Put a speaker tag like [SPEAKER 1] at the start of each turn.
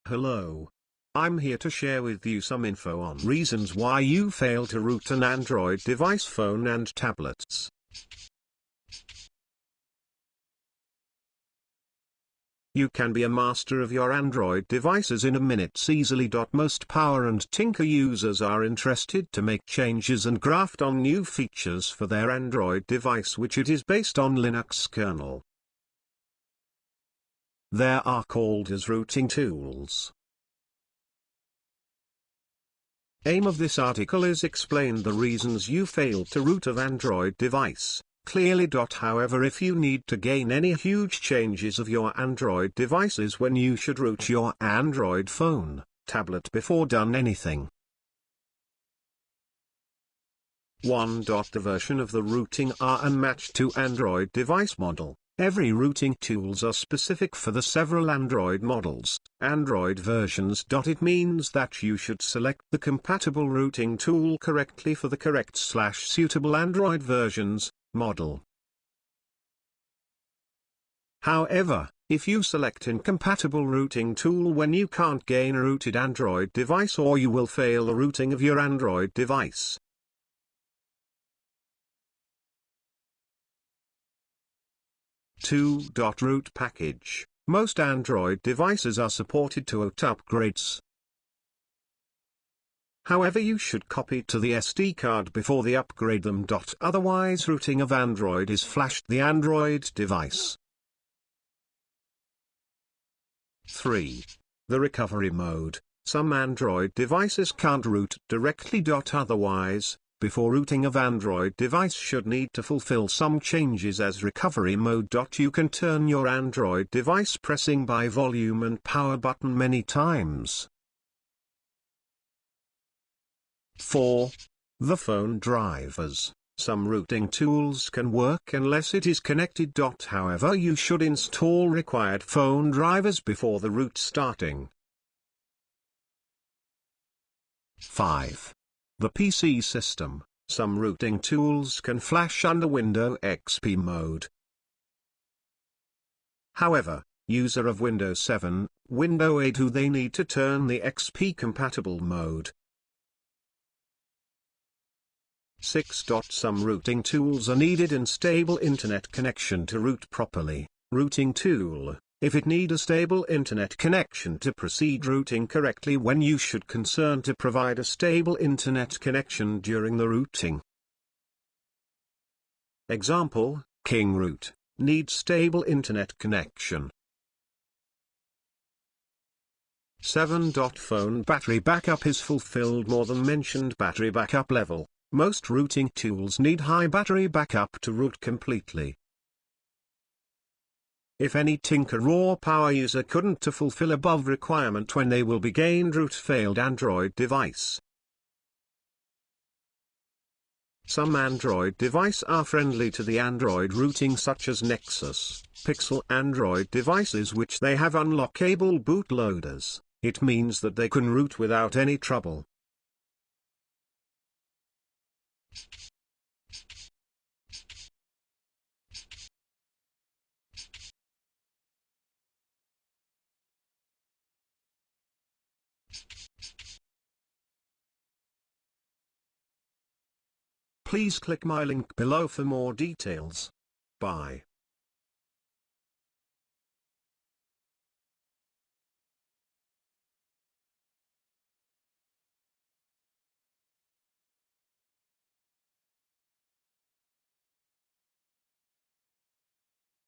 [SPEAKER 1] Hello. I'm here to share with you some info on reasons why you fail to root an Android device, phone and tablets. You can be a master of your Android devices in a minute easily. Most Power and Tinker users are interested to make changes and graft on new features for their Android device, which it is based on Linux kernel. There are called as rooting tools. Aim of this article is explain the reasons you failed to root an Android device clearly. However, if you need to gain any huge changes of your Android devices when you should root your Android phone, tablet before done anything. 1. The version of the rooting are unmatched to Android device model. Every rooting tools are specific for the several Android models, Android versions. It means that you should select the compatible rooting tool correctly for the correct/suitable Android versions, model. However, if you select incompatible rooting tool when you can't gain a rooted Android device, or you will fail the rooting of your Android device. 2. Root package. Most Android devices are supported to OT upgrades. However, you should copy to the SD card before they upgrade them. Otherwise rooting of Android is flashed the Android device. 3. The recovery mode. Some Android devices can't root directly. Otherwise, before rooting of Android device should need to fulfill some changes as recovery mode. You can turn your Android device pressing by volume and power button many times. 4. The phone drivers. Some rooting tools can work unless it is connected. However, you should install required phone drivers before the root starting. 5. The PC system. Some rooting tools can flash under Windows XP mode. However, user of Windows 7, Windows 8 they need to turn the XP compatible mode. 6. Some rooting tools are needed in stable internet connection to root properly. Rooting tool. If it need a stable internet connection to proceed rooting correctly, when you should concern to provide a stable internet connection during the rooting. Example, King Root, needs stable internet connection. 7. Phone battery backup is fulfilled more than mentioned battery backup level. Most rooting tools need high battery backup to root completely. If any Tinker or power user couldn't to fulfill above requirement when they will be gained root failed Android device. Some Android device are friendly to the Android rooting, such as Nexus, Pixel Android devices which they have unlockable bootloaders. It means that they can root without any trouble. Please click my link below for more details. Bye.